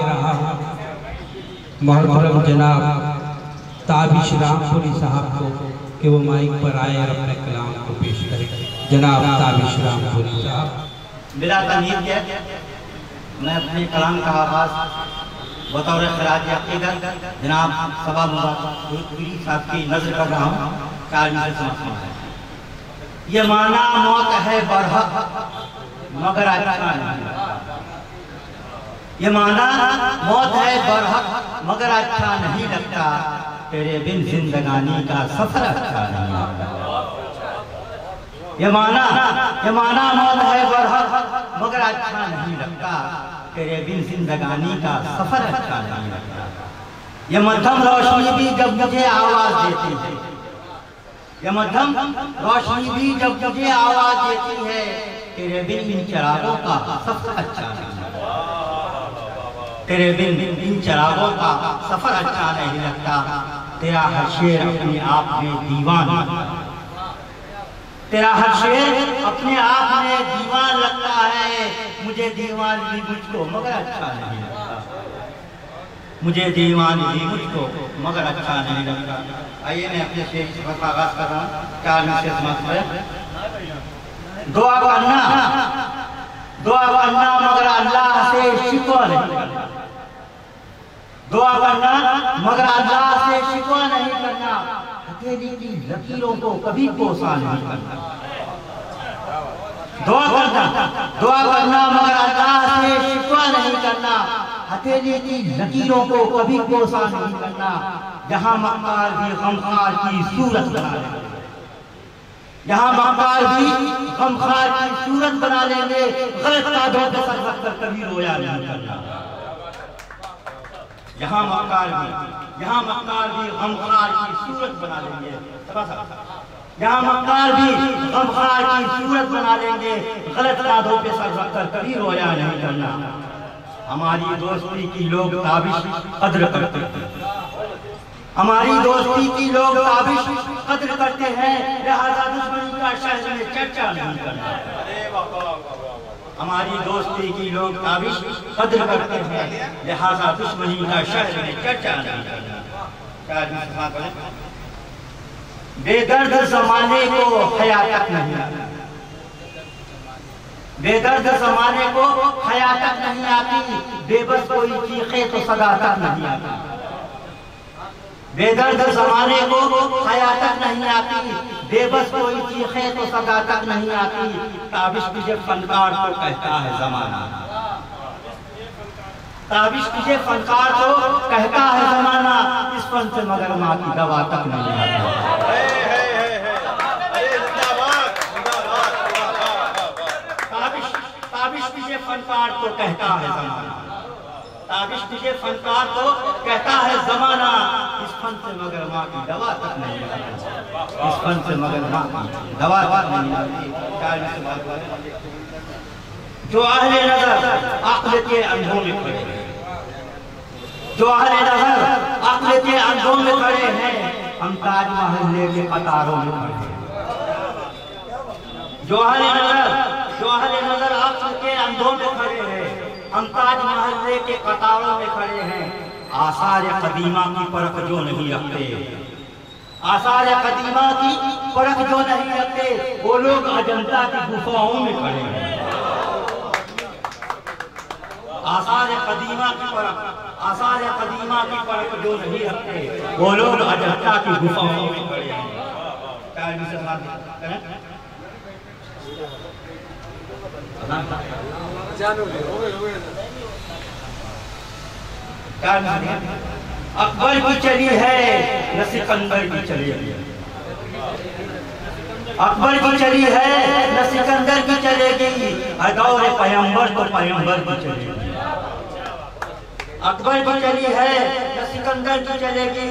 रहा हूँ मोहतरम जनाब ताबिश रामपुरी साहब को कि वो माइक पर आए और अपने कलाम को पेश करें। जनाब ताबिश रामपुरी साहब। मेरा तमीज़ है, मैं अपने कलाम का आगाज़ बतौर खराज अक़ीदत जनाब सबा मुबारक साहब की नज़र कर रहा हूँ। है ये माना मौत है बरहक मगर अच्छा नहीं लगता। ये माना मौत है बरहक मगर अच्छा नहीं लगता। तेरे बिन जिंदगानी का सफर अच्छा नहीं लगता। ये माना मौत है बरहक मगर अच्छा नहीं लगता। तेरे बिन जिंदगानी का सफर अच्छा नहीं लगता। ये मध्यम रोशनी भी जब मुझे आवाज देती है, ये मध्यम रोशनी भी जब मुझे आवाज देती है, तेरे बिन इन चिरागों का सफर अच्छा नहीं लगता। तेरे बिन इन चिरागों का सफर अच्छा नहीं लगता। तेरा हर शेर अपने आप में दीवान, तेरा हर शेर अपने आप में दीवान लगता है। मुझे दीवान भी मुझको मगर अच्छा नहीं लगता। मुझे दीवान भी मुझको मगर अच्छा नहीं लगता। आइए मैं अपने शेर का आगाज कर रहा हूँ। 4 मिनट से दुआ करना मगर अल्लाह से शिकवा नहीं करना। दुआ करना मगर अल्लाह से शिकवा नहीं करना। हथेली की लकीरों को कभी कोसा नहीं करना। दुआ करना मगर अल्लाह से शिकवा नहीं करना। हथेली की लकीरों को कभी कोसा नहीं करना। जहाँ मक्कार भी गमखार की सूरत बना लेंगे, जहाँ मक्कार भी गमखार की सूरत बना लेंगे, गलत कादों पे सर रख कर कभी रोया नहीं करना। यहाँ मक्कार भी गमखार की सूरत बना लेंगे, यहाँ मक्कार भी गमखार की सूरत बना लेंगे, गलत कादों पे सर रख कर कभी रोया नहीं करना। हमारी दोस्ती की लोग ताबिश कद्र करते हैं, हमारी दोस्ती की लोग ताबिश कद्र करते हैं, लिहाजा दुश्मनी का शहर में चर्चा नहीं करना। हमारी दोस्ती की लोग ताबिश कद्र करते हैं, लिहाजा दुश्मनी का शहर में चर्चा नहीं करना। बेदर्द जमाने को हया तक नहीं आती, बेदर्द जमाने को हया तक नहीं आती। बेबस कोई चीखे तो सदा तक नहीं आती। बेदर्द जमाने को हया तक नहीं आती। बेबस कोई चीखे तो सदा तक नहीं आती। ताबिश तुझे फनकार को कहता है जमाना, ताबिश तुझे फनकार को कहता है जमाना। इस फन से मगर माँ की दवा तक नहीं आती। ताबिश तुझे फनकार को कहता है जमाना, ताबिश तुझे फनकार को कहता है जमाना। इस फन से मगर माँ की दवा तक नहीं आती। इस फन से मगर माँ की दवा तक नहीं आती। जो अहले नजर अक्ल के अंधों में खड़े हैं, जो अहले नजर अक्ल के अंधों में खड़े हैं, हम ताजमहल के कतारों में खड़े हैं। जो अहले नजर अक्ल के अंधों में खड़े हैं, हम ताजमहल के कतारों में खड़े हैं। आसार कदीमा की परख जो नहीं रखते, आसार कदीमा की परख जो नहीं रखते, वो लोग अजंता की गुफाओं में खड़े हैं। आसार कदीमा की परख जो नहीं रखते, वो लोग अजंता की गुफाओं में खड़े हैं। अकबर की चली है न सिकंदर की चलेगी, अकबर की चली है न सिकंदर की चलेगी। दौर पैगंबर तो पैगंबर की चलेगी। अकबर की चली है न सिकंदर की चलेगी,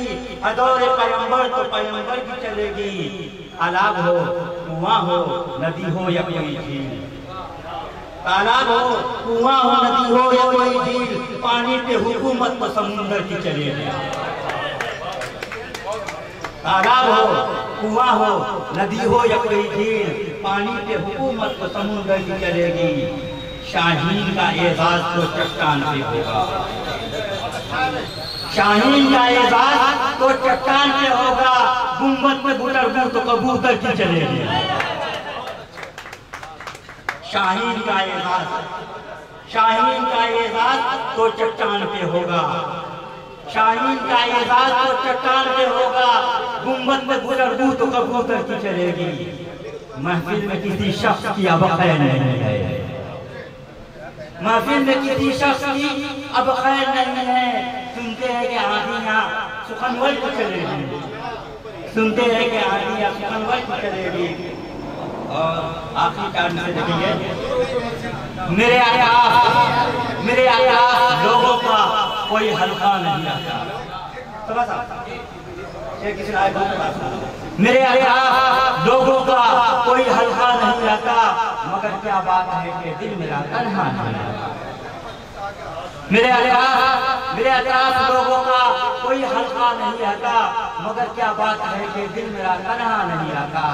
दौर पैगंबर तो पैगंबर की चलेगी। तालाब हो कुआं हो नदी हो या कोई झील, तालाब हो कुआं हो नदी हो या कोई झील, पानी पे हुकूमत तो समुंदर की चलेगी। तालाब हो कुआं हो नदी हो या कोई झील, पानी पे हुकूमत तो समुंदर की चलेगी। शाहीन का एजाज तो चट्टान पे होगा, शाहीन का एजाज तो चट्टान पे होगा, गुंबद में गुजर तो कबूतर की चलेगी। शाहीन का एजाज, शाहीन का एजाज तो चट्टान पे होगा, शाहीन का एजाज तो चट्टान पे होगा, गुंबद में गुजर तो कबूतर की चलेगी। महफिल में किसी शख्स की अब खैर नहीं है, महफिल में किसी शख्स की अब खैर नहीं है। सुनते हैं कि आंधियां सुखनवर को चलेगी, सुनते हैं कि आंधियां सुखनवर को चलेगी। और आखिरी कारण से देखेंगे, मेरे आकाश लोगों का कोई हल्का नहीं आता। मेरे आकाश लोगों का कोई हल्का नहीं आता, मगर क्या बात है कि दिल मेरा तन्हा नहीं आता। मेरे आकाश लोगों का कोई हल्का नहीं आता, मगर क्या बात है कि दिल मेरा तन्हा नहीं आता।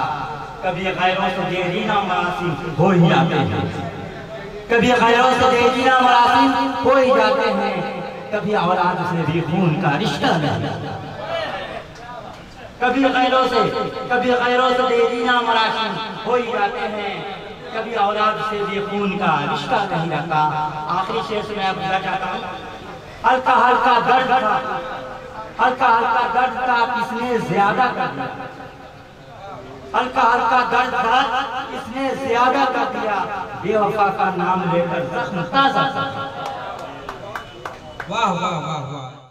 कभी गैरों से देरीना मरासिम हो ही जाते हैं, कभी गैरों से देरीना मरासिम हो ही जाते हैं, कभी औलाद से भी खून का रिश्ता नहीं आता। कभी गैरों से देरीना मरासिम हो ही जाते हैं, कभी औलाद से भी खून का रिश्ता नहीं रहता। आखिरी शेर से मैं आपको चाहता हूँ, हल्का हल्का दर्द था, हल्का हल्का दर्द था किसने ज्यादा कर दिया, हल्का हल्का दर्द था इसने ज्यादा कर दिया, बेवफा का नाम लेकर जख्म ताजा। वाह वाह वाह वाह।